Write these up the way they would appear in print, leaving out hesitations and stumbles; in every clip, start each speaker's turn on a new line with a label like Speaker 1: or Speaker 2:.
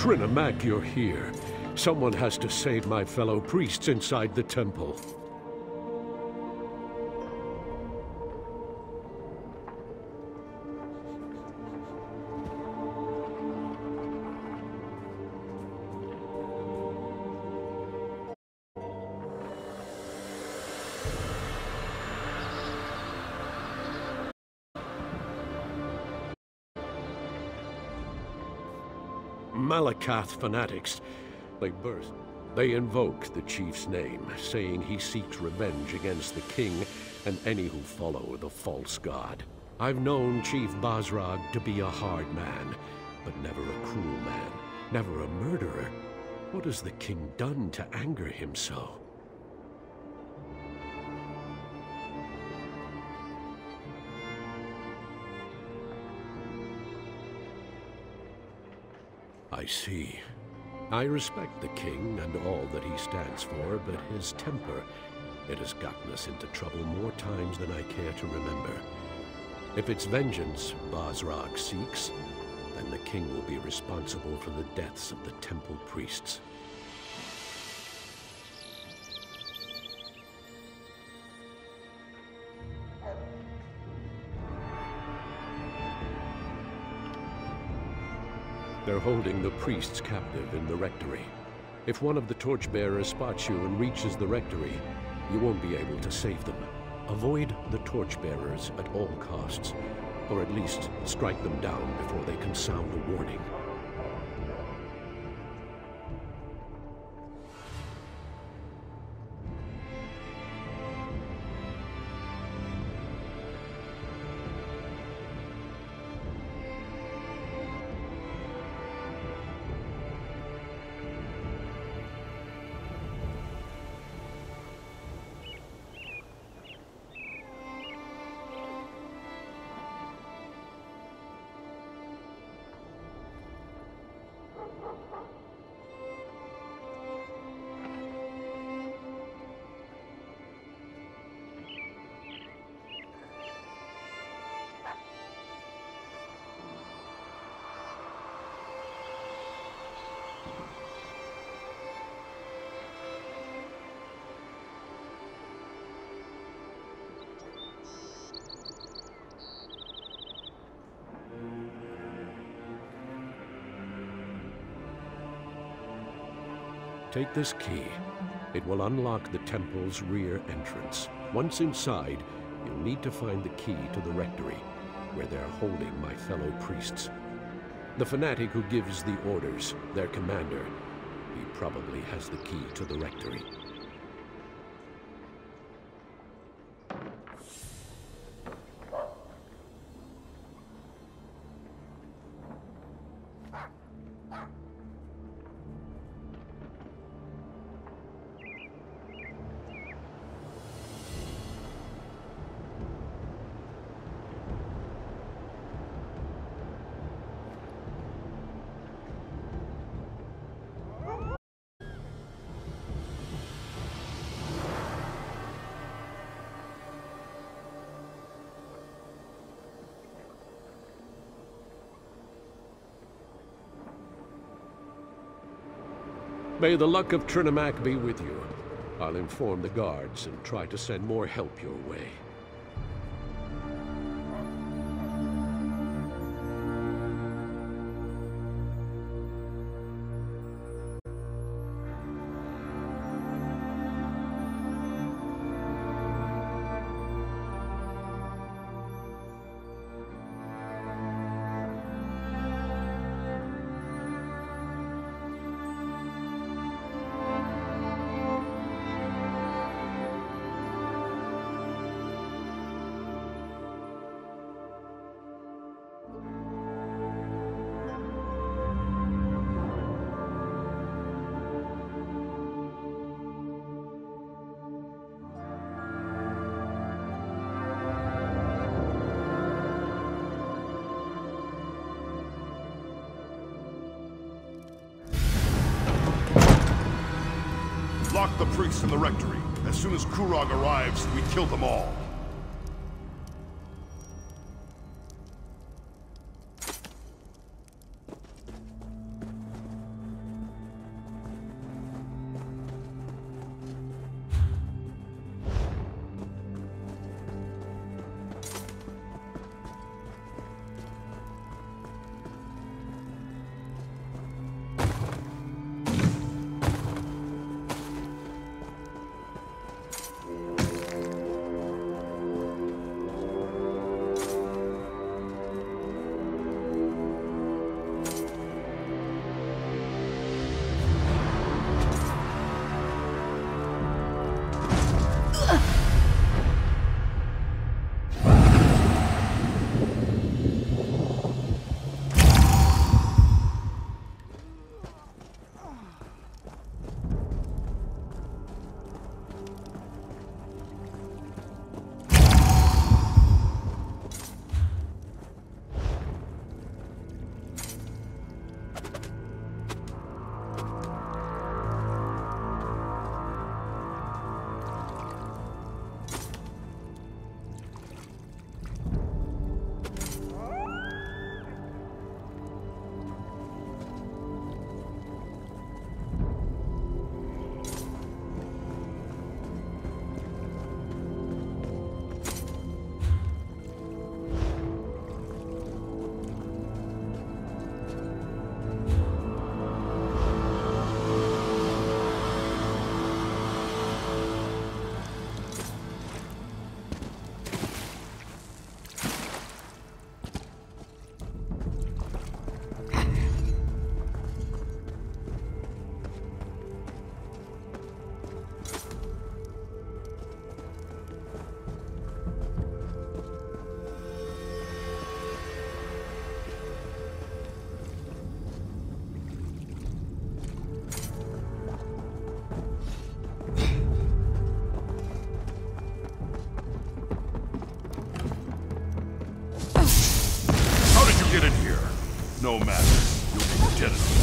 Speaker 1: Trinamak, you're here. Someone has to save my fellow priests inside the temple. Malakath fanatics. They burst. They invoke the chief's name, saying he seeks revenge against the king and any who follow the false god. I've known Chief Basrag to be a hard man, but never a cruel man, never a murderer. What has the king done to anger him so? I see. I respect the king and all that he stands for, but his temper, it has gotten us into trouble more times than I care to remember. If it's vengeance Basrag seeks, then the king will be responsible for the deaths of the temple priests. They're holding the priests captive in the rectory. If one of the torchbearers spots you and reaches the rectory, you won't be able to save them. Avoid the torchbearers at all costs, or at least strike them down before they can sound a warning. Take this key. It will unlock the temple's rear entrance. Once inside, you'll need to find the key to the rectory, where they're holding my fellow priests. The fanatic who gives the orders, their commander, he probably has the key to the rectory. May the luck of Trinamak be with you. I'll inform the guards and try to send more help your way.
Speaker 2: Lock the priests in the rectory. As soon as Kurog arrives, we kill them all. No matter. You'll be dead enough.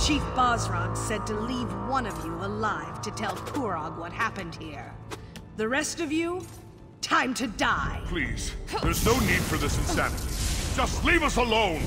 Speaker 3: Chief Bosrog said to leave one of you alive to tell Kurog what happened here. The rest of you, time to die.
Speaker 2: Please, there's no need for this insanity. Just leave us alone!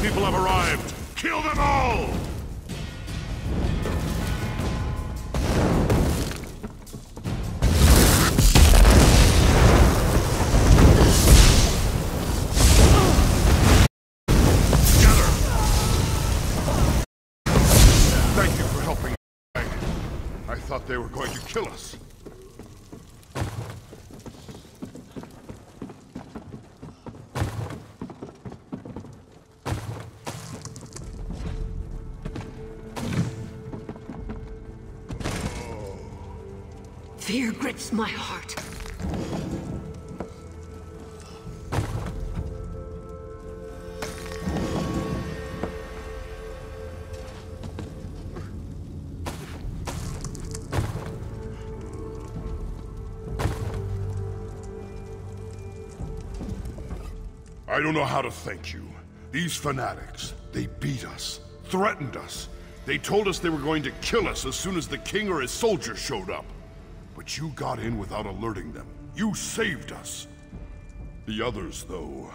Speaker 2: People have arrived! Kill them all! Gather! Thank you for helping. I thought they were going to kill us.
Speaker 4: Fear grips my heart.
Speaker 2: I don't know how to thank you. These fanatics, they beat us, threatened us. They told us they were going to kill us as soon as the king or his soldiers showed up. But you got in without alerting them. You saved us. The others, though...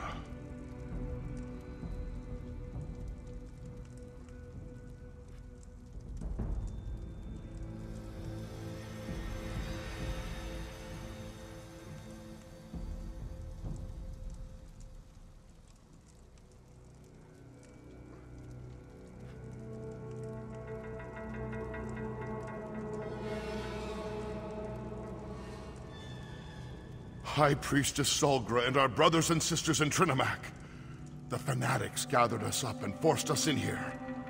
Speaker 2: High Priestess Solgra and our brothers and sisters in Trinimac. The fanatics gathered us up and forced us in here.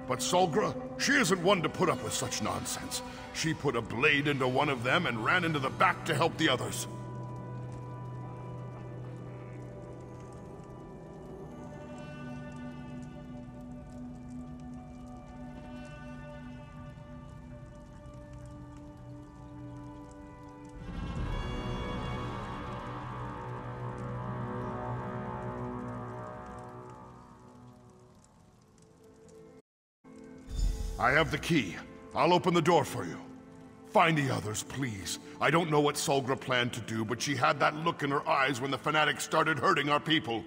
Speaker 2: But Solgra, she isn't one to put up with such nonsense. She put a blade into one of them and ran into the back to help the others. I have the key. I'll open the door for you. Find the others, please. I don't know what Solgra planned to do, but she had that look in her eyes when the fanatics started hurting our people.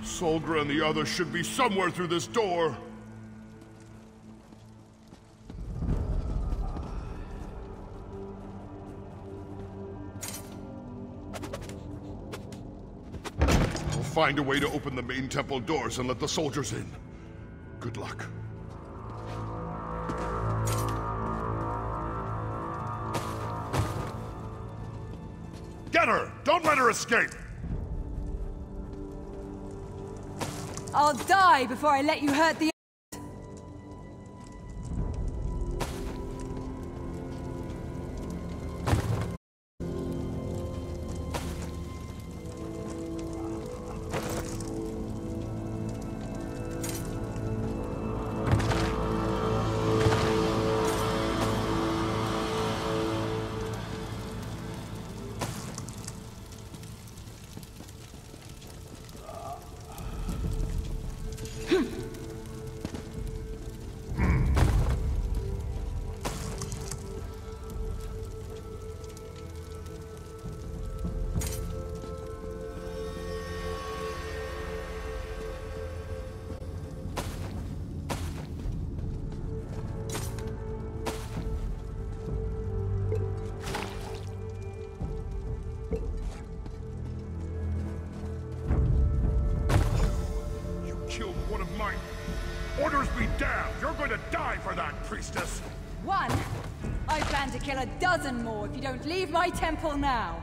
Speaker 2: Solgra and the others should be somewhere through this door. I'll find a way to open the main temple doors and let the soldiers in. Good luck. Get her! Don't let her escape!
Speaker 5: I'll die before I let you hurt the...
Speaker 2: Orders be damned! You're going to die for that, priestess!
Speaker 5: One? I plan to kill a dozen more if you don't leave my temple now.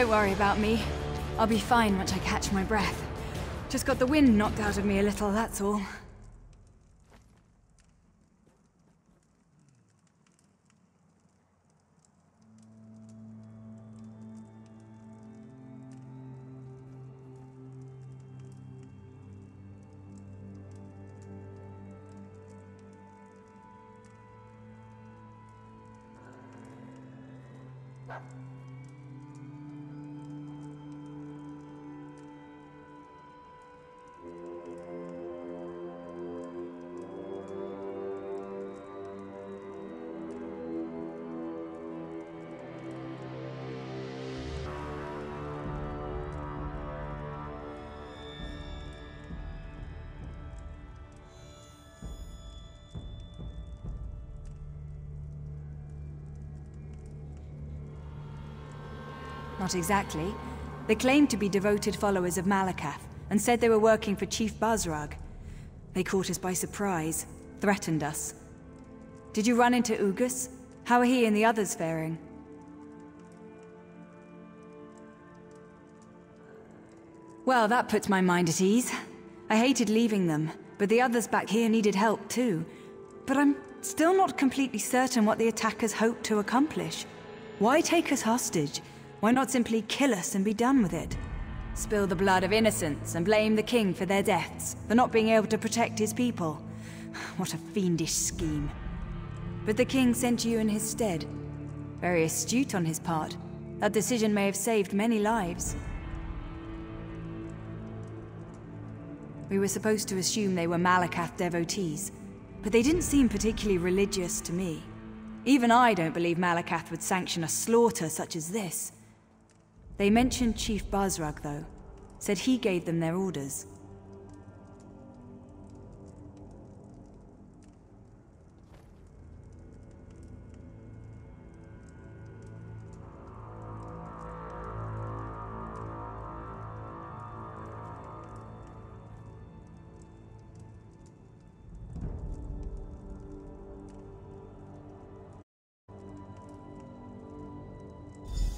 Speaker 5: Don't worry about me. I'll be fine once I catch my breath. Just got the wind knocked out of me a little, that's all. Not exactly. They claimed to be devoted followers of Malakath, and said they were working for Chief Bazrag. They caught us by surprise, threatened us. Did you run into Ugus? How are he and the others faring? Well, that puts my mind at ease. I hated leaving them, but the others back here needed help too. But I'm still not completely certain what the attackers hoped to accomplish. Why take us hostage? Why not simply kill us and be done with it? Spill the blood of innocents and blame the king for their deaths, for not being able to protect his people. What a fiendish scheme. But the king sent you in his stead. Very astute on his part. That decision may have saved many lives. We were supposed to assume they were Malakath devotees, but they didn't seem particularly religious to me. Even I don't believe Malakath would sanction a slaughter such as this. They mentioned Chief Bazrag, though. Said he gave them their orders.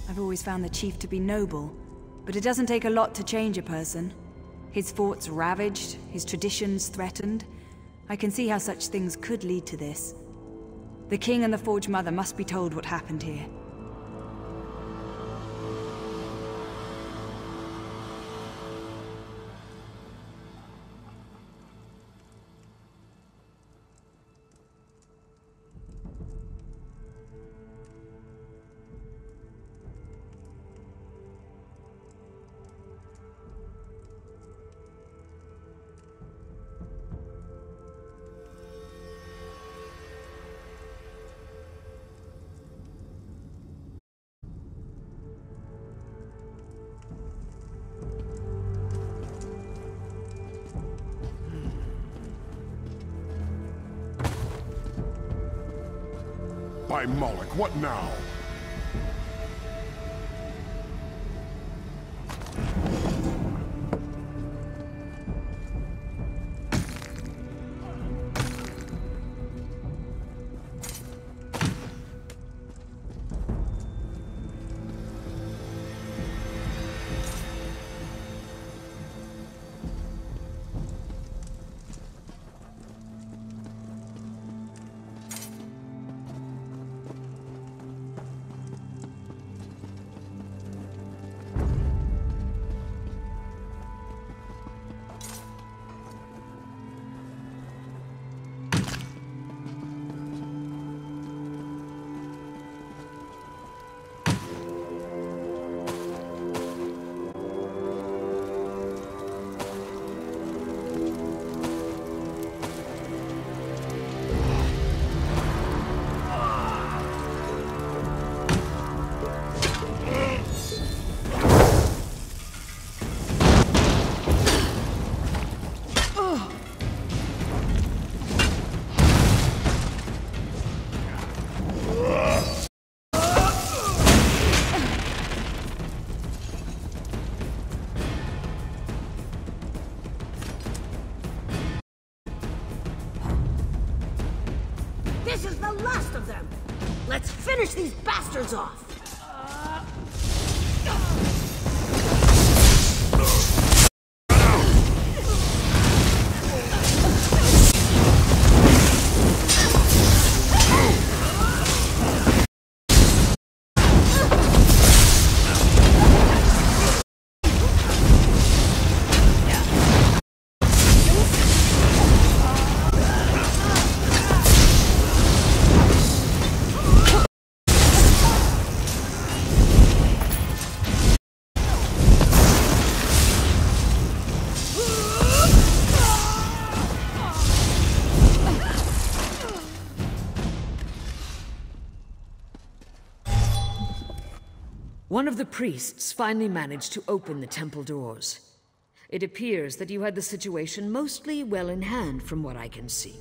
Speaker 5: I've always found the chief to be noble, but it doesn't take a lot to change a person. His forts ravaged, his traditions threatened. I can see how such things could lead to this. The king and the Forge Mother must be told what happened here.
Speaker 2: By Moloch, what now?
Speaker 4: This is the last of them! Let's finish these bastards off!
Speaker 6: One of the priests finally managed to open the temple doors. It appears that you had the situation mostly well in hand from what I can see.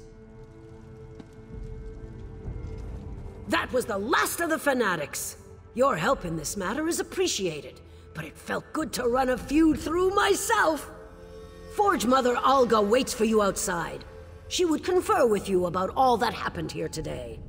Speaker 4: That was the last of the fanatics. Your help in this matter is appreciated, but it felt good to run a feud through myself. Forge Mother Olga waits for you outside. She would confer with you about all that happened here today.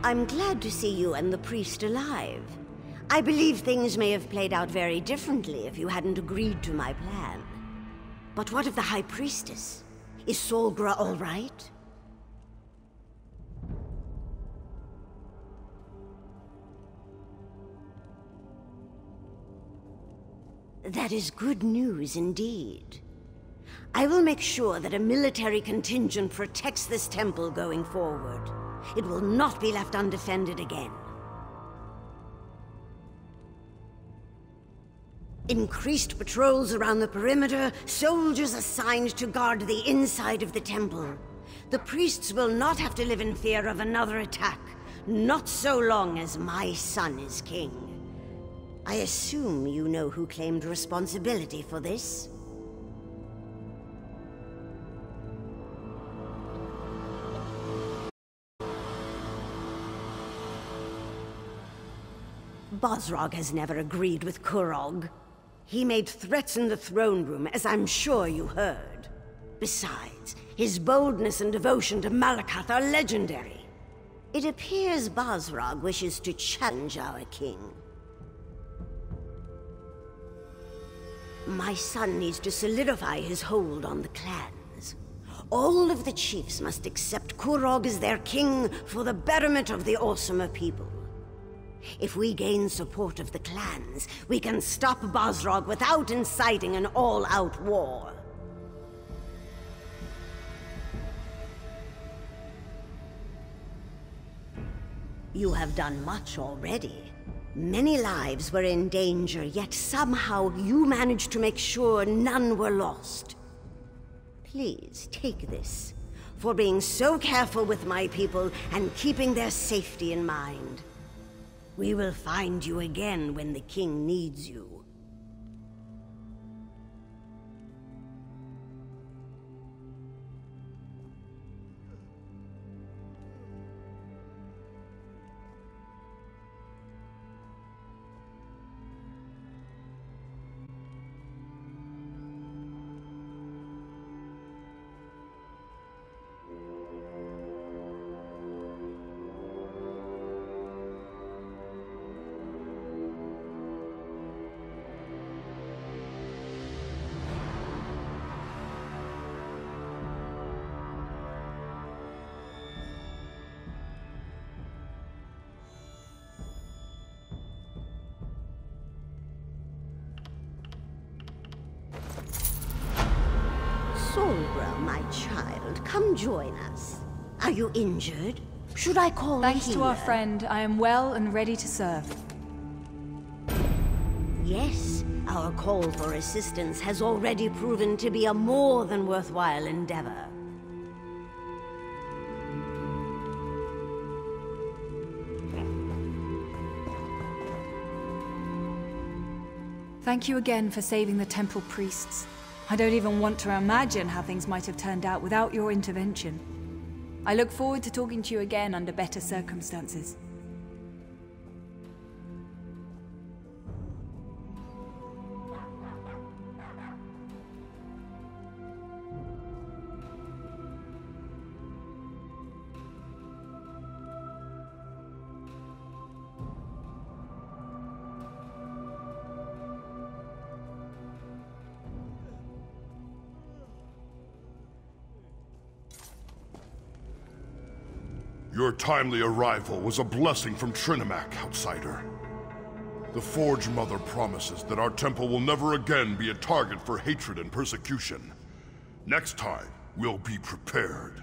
Speaker 7: I'm glad to see you and the priest alive. I believe things may have played out very differently if you hadn't agreed to my plan. But what of the High Priestess? Is Solgra all right? That is good news indeed. I will make sure that a military contingent protects this temple going forward. It will not be left undefended again. Increased patrols around the perimeter, soldiers assigned to guard the inside of the temple. The priests will not have to live in fear of another attack, not so long as my son is king. I assume you know who claimed responsibility for this? Bosrog has never agreed with Kurog. He made threats in the throne room, as I'm sure you heard. Besides, his boldness and devotion to Malakath are legendary. It appears Bosrog wishes to challenge our king. My son needs to solidify his hold on the clans. All of the chiefs must accept Kurog as their king for the betterment of the Awesomer people. If we gain support of the clans, we can stop Bosrog without inciting an all-out war. You have done much already. Many lives were in danger, yet somehow you managed to make sure none were lost. Please, take this, for being so careful with my people and keeping their safety in mind. We will find you again when the king needs you. my child, come join us. Are you injured? Should I call a
Speaker 5: Thanks to our
Speaker 7: healer?
Speaker 5: friend, I am well and ready to serve.
Speaker 7: Yes, our call for assistance has already proven to be a more than worthwhile endeavor.
Speaker 5: Thank you again for saving the temple priests. I don't even want to imagine how things might have turned out without your intervention. I look forward to talking to you again under better circumstances.
Speaker 2: Your timely arrival was a blessing from Trinimac, outsider. The Forge Mother promises that our temple will never again be a target for hatred and persecution. Next time, we'll be prepared.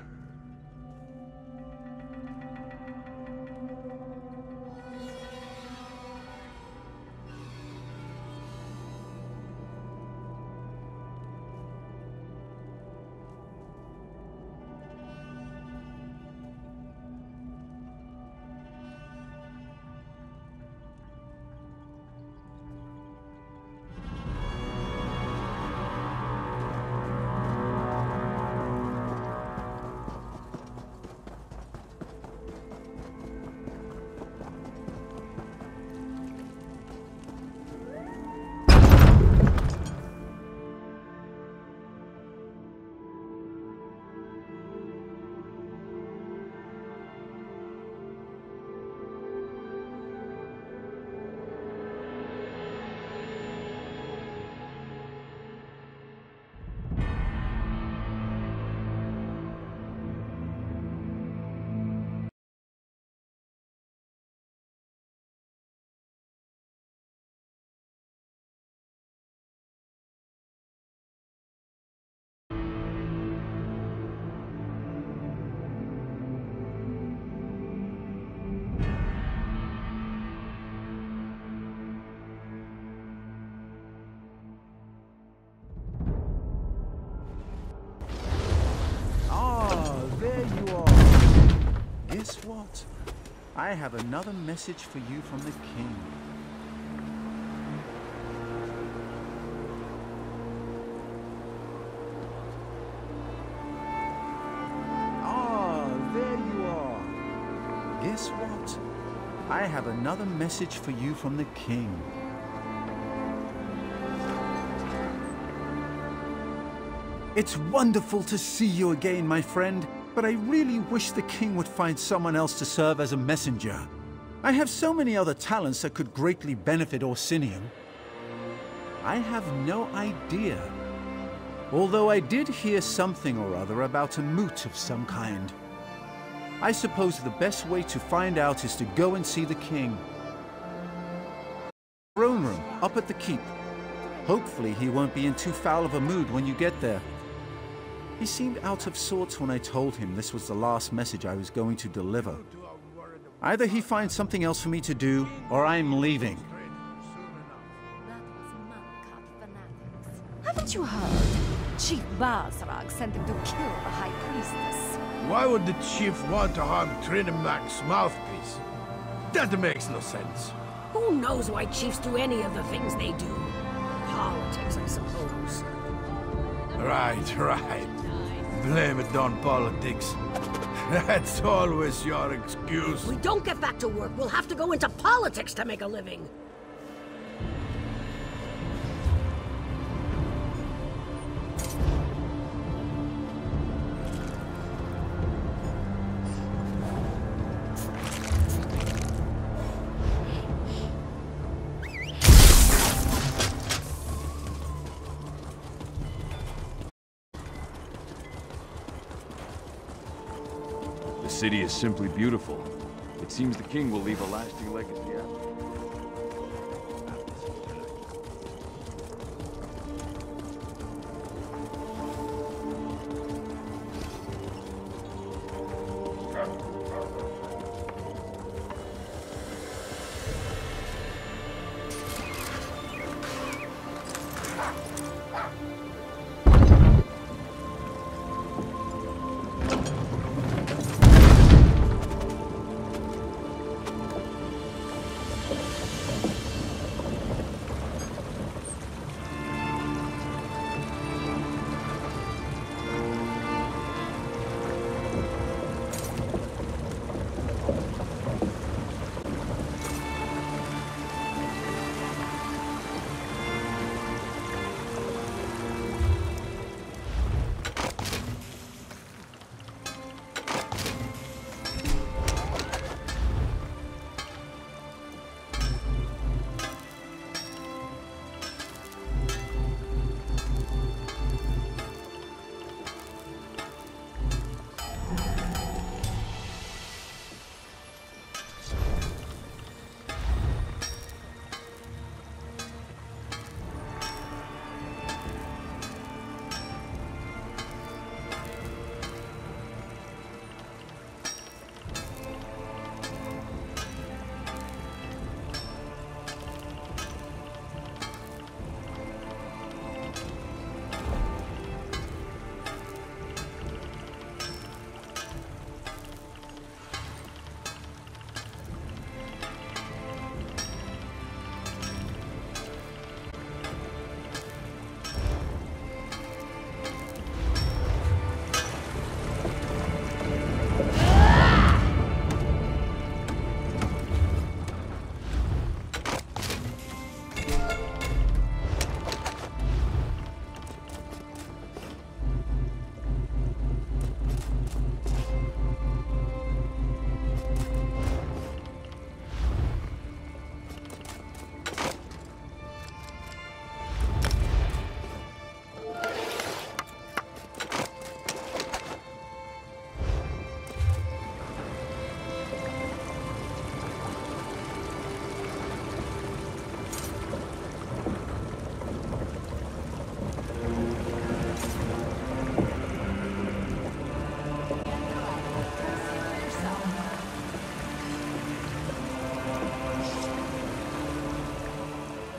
Speaker 8: There you are. Guess what? I have another message for you from the king. Ah, there you are. Guess what? I have another message for you from the king. It's wonderful to see you again, my friend. But I really wish the king would find someone else to serve as a messenger. I have so many other talents that could greatly benefit Orsinium. I have no idea. Although I did hear something or other about a moot of some kind. I suppose the best way to find out is to go and see the king. Throne room, up at the keep. Hopefully he won't be in too foul of a mood when you get there. He seemed out of sorts when I told him this was the last message I was going to deliver. Either he finds something else for me to do, or I'm leaving.
Speaker 9: Haven't you heard? Chief Balsarag sent them to kill the High Priestess.
Speaker 10: Why would the chief want to harm Trinimac's mouthpiece? That makes no sense.
Speaker 4: Who knows why chiefs do any of the things they do? Politics, I suppose.
Speaker 10: Right. Blame it on politics. That's always your excuse.
Speaker 4: We don't get back to work. We'll have to go into politics to make a living.
Speaker 11: The city is simply beautiful. It seems the king will leave a lasting legacy after.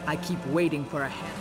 Speaker 6: I keep waiting for a hand.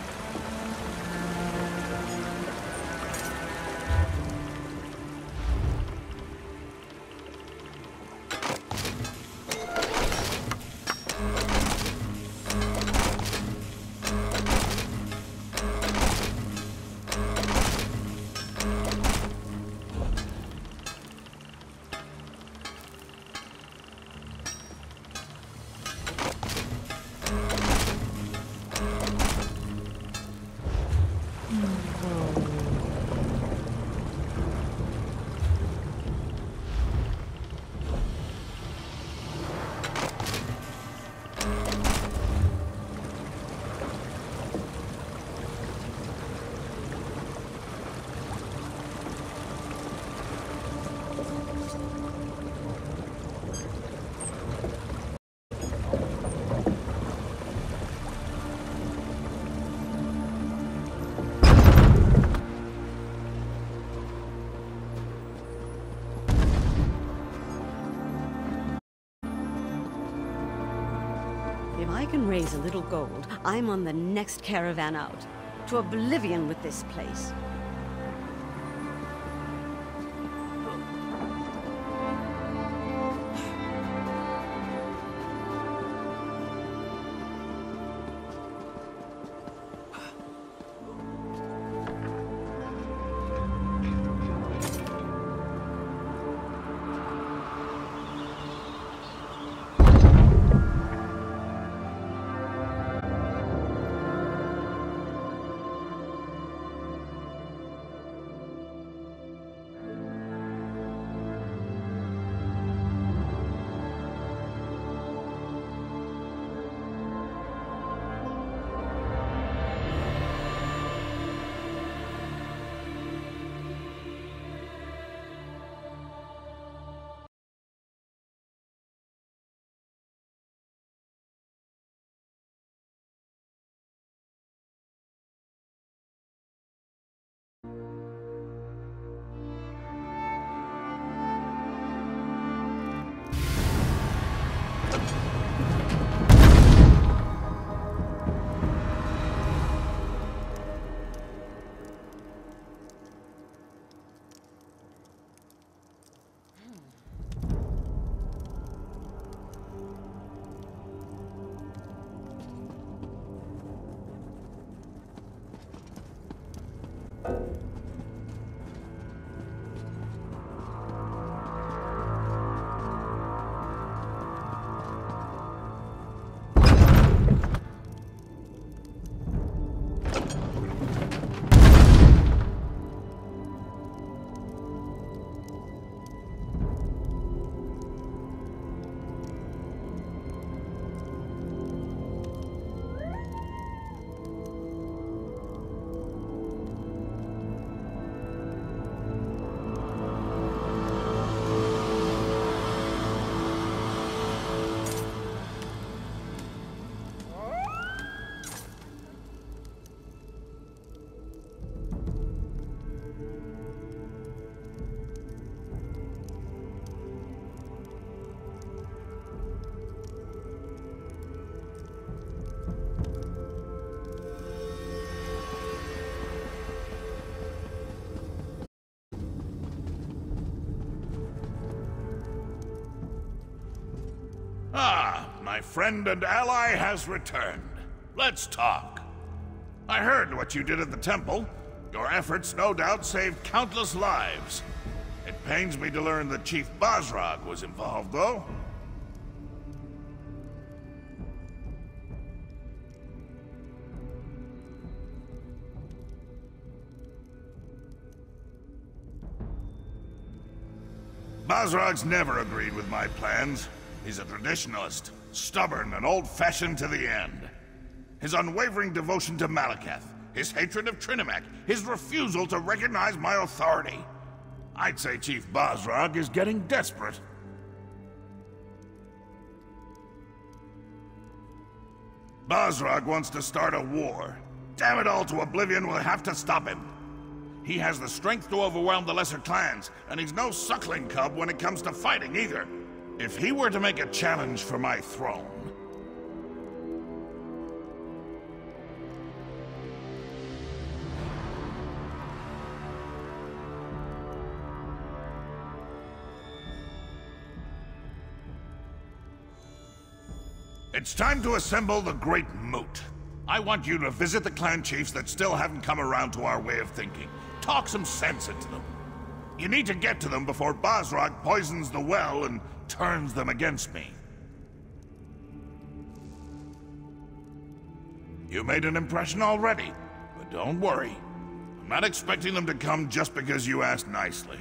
Speaker 7: If I can raise a little gold, I'm on the next caravan out. To oblivion with this place.
Speaker 2: Ah, my friend and ally has returned. Let's talk. I heard what you did at the temple. Your efforts no doubt saved countless lives. It pains me to learn that Chief Basrag was involved, though. Basrag's never agreed with my plans. He's a traditionalist, stubborn and old-fashioned to the end. His unwavering devotion to Malekith, his hatred of Trinimac, his refusal to recognize my authority. I'd say Chief Basrag is getting desperate. Basrag wants to start a war. Damn it all to oblivion, we'll have to stop him. He has the strength to overwhelm the lesser clans, and he's no suckling cub when it comes to fighting either. If he were to make a challenge for my throne... It's time to assemble the Great Moot. I want you to visit the clan chiefs that still haven't come around to our way of thinking. Talk some sense into them. You need to get to them before Basrog poisons the well and turns them against me. You made an impression already, but don't worry. I'm not expecting them to come just because you asked nicely.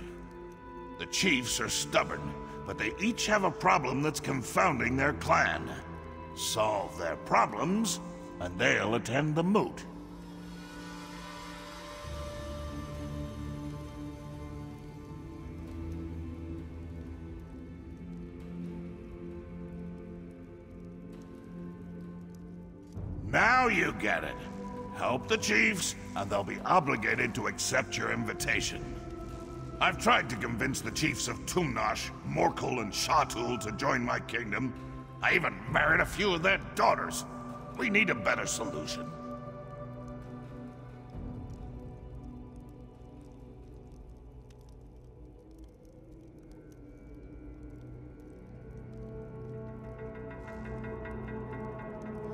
Speaker 2: The chiefs are stubborn, but they each have a problem that's confounding their clan. Solve their problems, and they'll attend the moot. Now you get it. Help the chiefs, and they'll be obligated to accept your invitation. I've tried to convince the chiefs of Tumnash, Morkel, and Shatul to join my kingdom. I even married a few of their daughters. We need a better solution.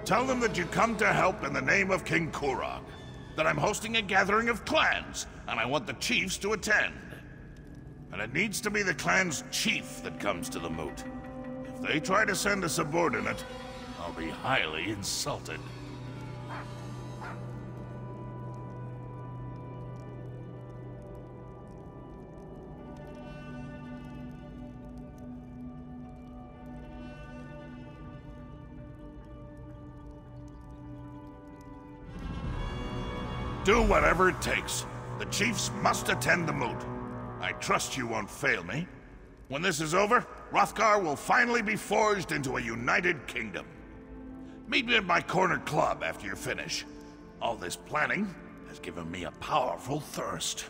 Speaker 2: Tell them that you come to help in the name of King Kurog. That I'm hosting a gathering of clans, and I want the chiefs to attend. And it needs to be the clan's chief that comes to the moot. If they try to send a subordinate, I'll be highly insulted. Do whatever it takes. The chiefs must attend the moot. I trust you won't fail me. When this is over, Hrothgar will finally be forged into a united kingdom. Meet me at my corner club after you finish. All this planning has given me a powerful thirst.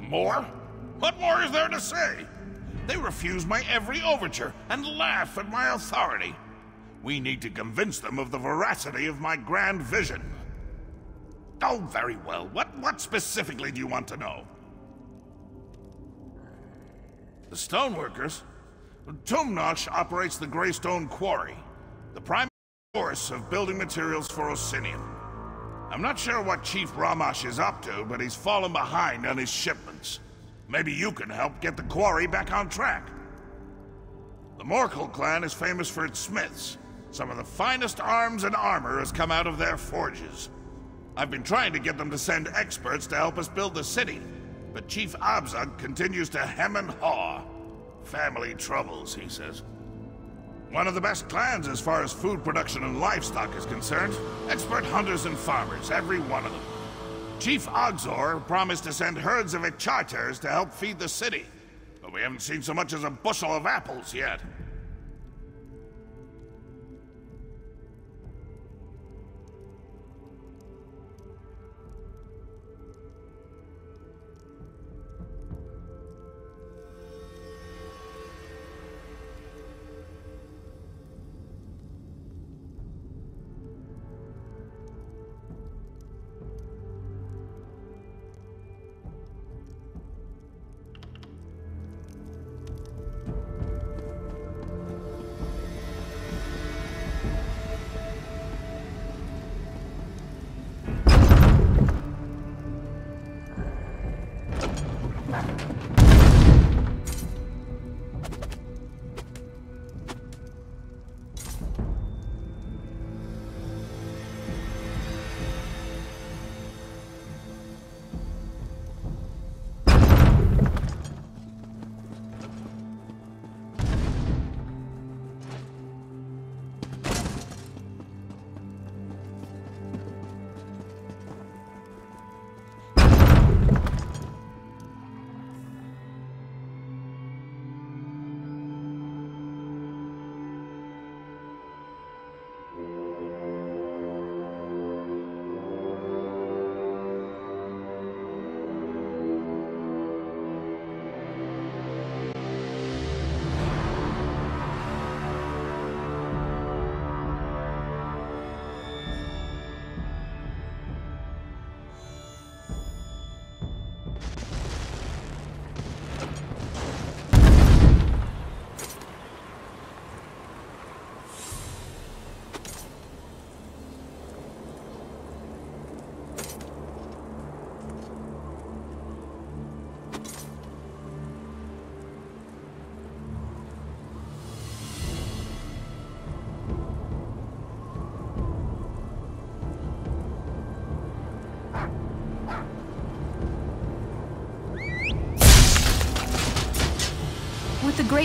Speaker 2: More? What more is there to say? They refuse my every overture and laugh at my authority. We need to convince them of the veracity of my grand vision. Oh, very well. What specifically do you want to know? The stoneworkers? Tumnash operates the Greystone Quarry, the primary source of building materials for Osinium. I'm not sure what Chief Ramash is up to, but he's fallen behind on his shipments. Maybe you can help get the quarry back on track. The Morkel clan is famous for its smiths. Some of the finest arms and armor has come out of their forges. I've been trying to get them to send experts to help us build the city, but Chief Abzug continues to hem and haw. Family troubles, he says. One of the best clans as far as food production and livestock is concerned. Expert hunters and farmers, every one of them. Chief Ogzor promised to send herds of Icharters to help feed the city, but we haven't seen so much as a bushel of apples yet.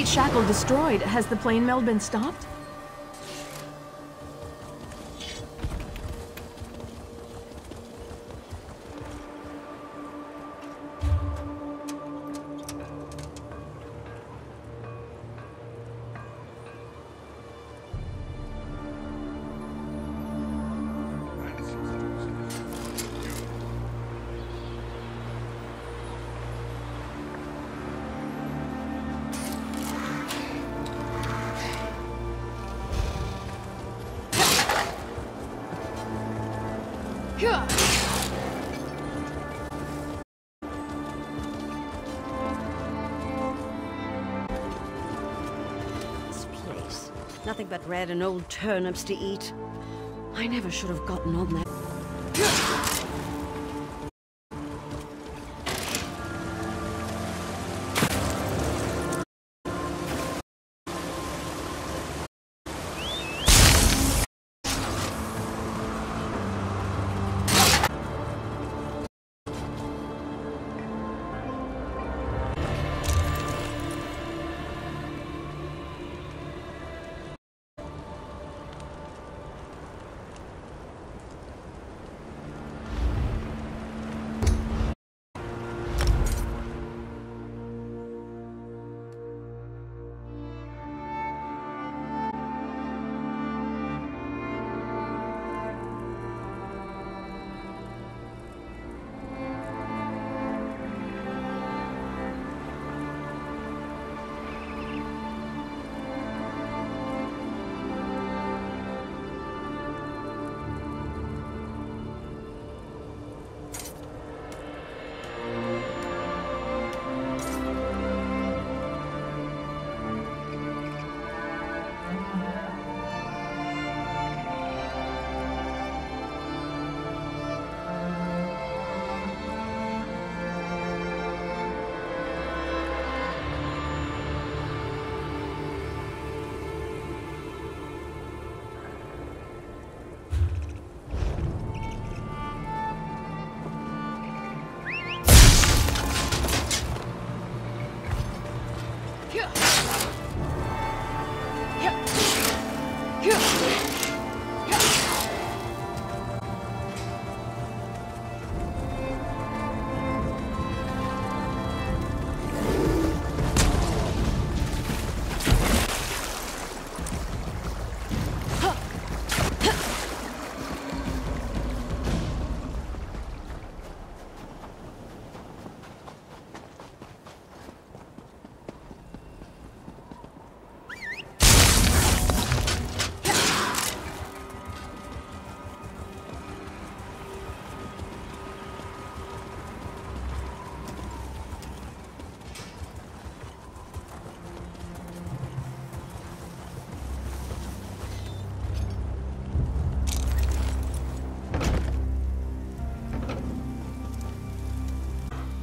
Speaker 12: Great Shackle destroyed. Has the plane meld been stopped?
Speaker 7: This place. Nothing but red and old turnips to eat. I never should have gotten on that.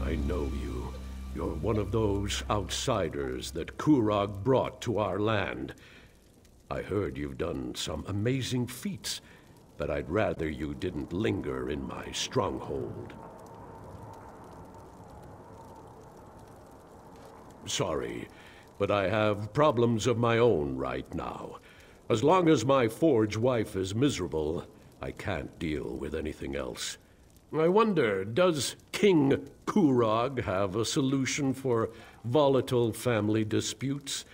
Speaker 1: I know you. You're one of those outsiders that Kurog brought to our land. I heard you've done some amazing feats, but I'd rather you didn't linger in my stronghold. Sorry, but I have problems of my own right now. As long as my forge wife is miserable, I can't deal with anything else. I wonder, does King Kurog have a solution for volatile family disputes?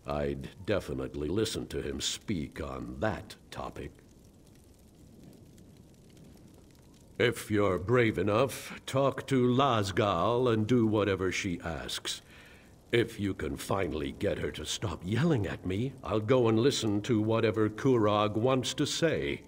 Speaker 1: I'd definitely listen to him speak on that topic. If you're brave enough, talk to Lasgal and do whatever she asks. If you can finally get her to stop yelling at me, I'll go and listen to whatever Kurog wants to say.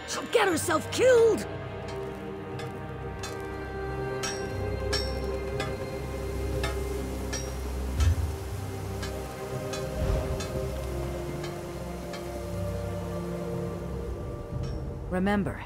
Speaker 4: She'll get herself killed!
Speaker 6: Remember,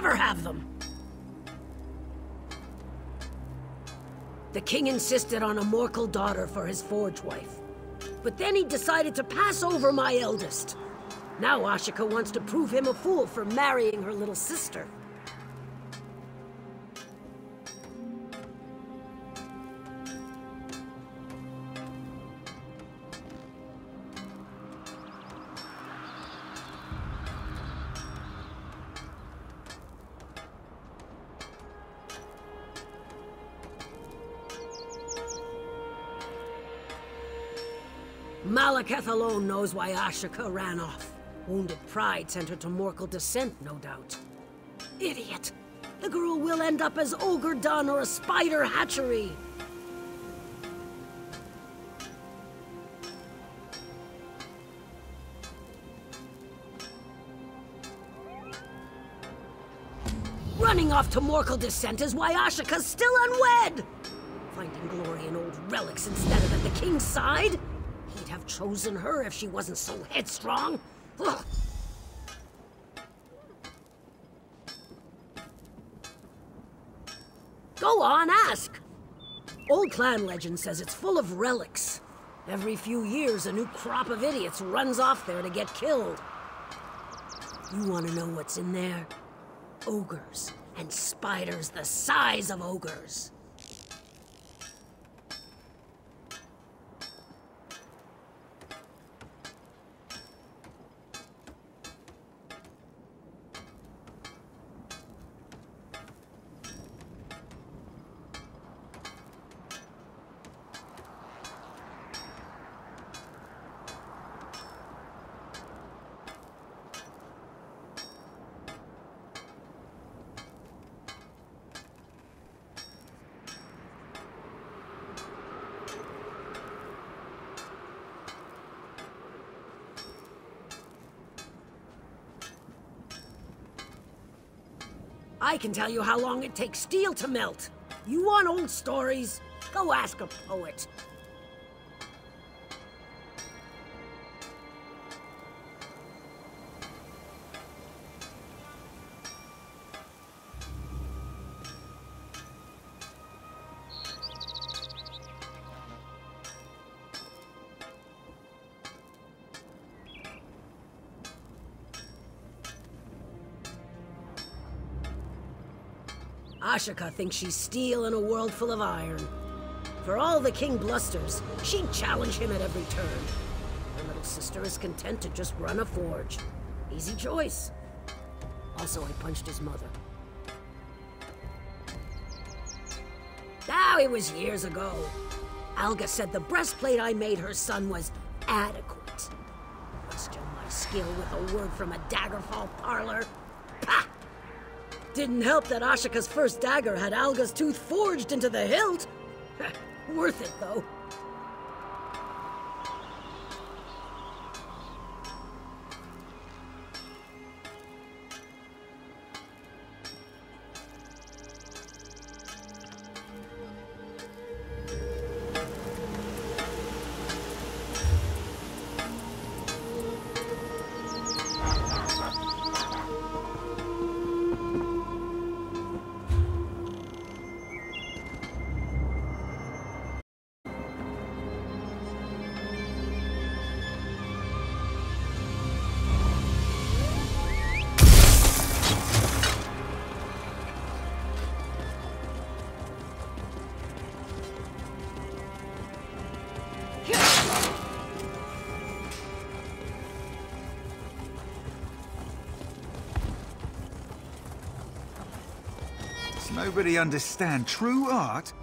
Speaker 4: Never have them! The king insisted on a Morkel daughter for his forge wife. But then he decided to pass over my eldest. Now Ashika wants to prove him a fool for marrying her little sister. Malekith alone knows why Ashika ran off. Wounded pride sent her to Morkel descent, no doubt. Idiot! The girl will end up as Ogre Dun or a spider hatchery! Running off to Morkel descent is why Ashika's still unwed! Finding glory in old relics instead of at the king's side? He'd have chosen her if she wasn't so headstrong. Ugh. Go on, ask. Old clan legend says it's full of relics. Every few years, a new crop of idiots runs off there to get killed. You want to know what's in there? Ogres and spiders the size of ogres. I can tell you how long it takes steel to melt. You want old stories? Go ask a poet. Ashika thinks she's steel in a world full of iron. For all the king blusters, she'd challenge him at every turn. Her little sister is content to just run a forge. Easy choice. Also, I punched his mother. Now, it was years ago. Alga said the breastplate I made her son was adequate. Question my skill with a word from a daggerfall parlor. Pah! Didn't help that Ashika's first dagger had Alga's tooth forged into the hilt. Worth it, though.
Speaker 13: Nobody understand true art?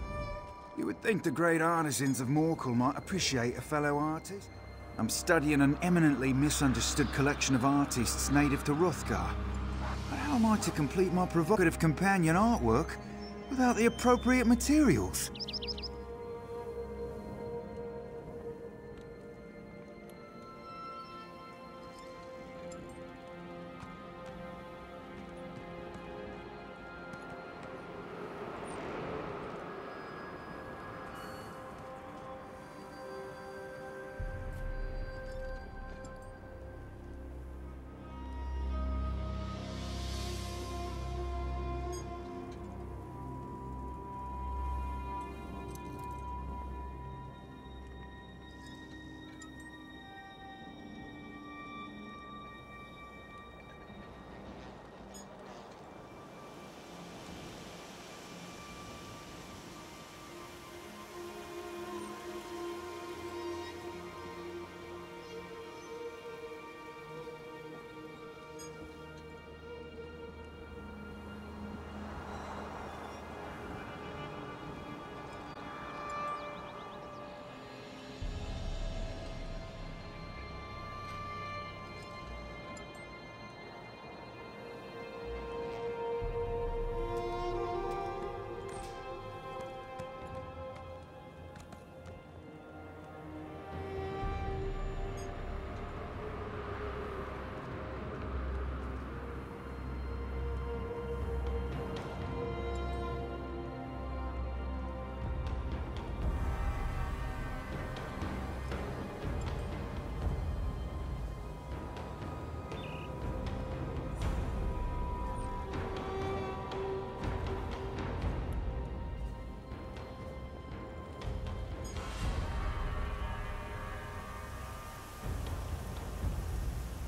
Speaker 13: You would think the great artisans of Morkel might appreciate a fellow artist. I'm studying an eminently misunderstood collection of artists native to Hrothgar. But how am I to complete my provocative companion artwork without the appropriate materials?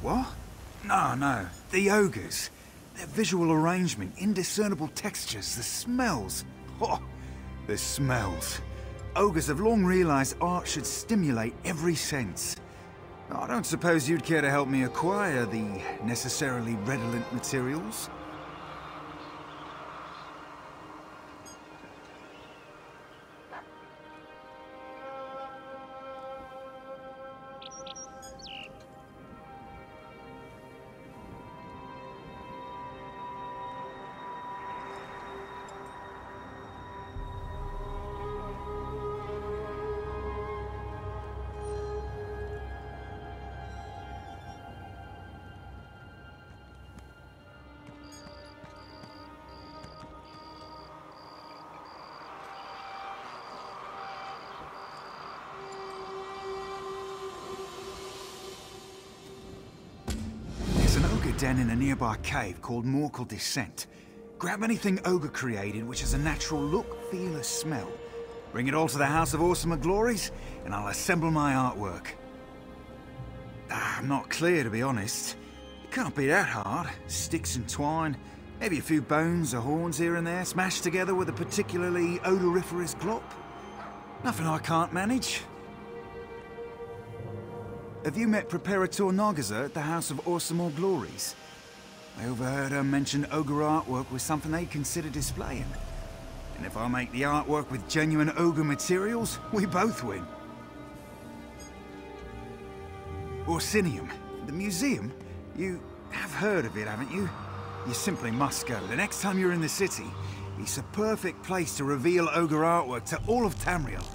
Speaker 13: What? No. The ogres. Their visual arrangement, indiscernible textures, the smells. Oh, the smells. Ogres have long realized art should stimulate every sense. I don't suppose you'd care to help me acquire the necessarily redolent materials? Den in a nearby cave called Morkel Descent. Grab anything Ogre created which has a natural look, feel, or smell. Bring it all to the House of Awesome Glories, and I'll assemble my artwork. I'm not clear, to be honest. It can't be that hard. Sticks and twine, maybe a few bones or horns here and there, smashed together with a particularly odoriferous glop. Nothing I can't manage. have you met Preparator Nagaza at the House of Orsamore Glories? I overheard her mention ogre artwork was something they consider displaying. And if I make the artwork with genuine ogre materials, we both win. Orsinium, the museum? You have heard of it, haven't you? You simply must go. The next time you're in the city, it's a perfect place to reveal ogre artwork to all of Tamriel.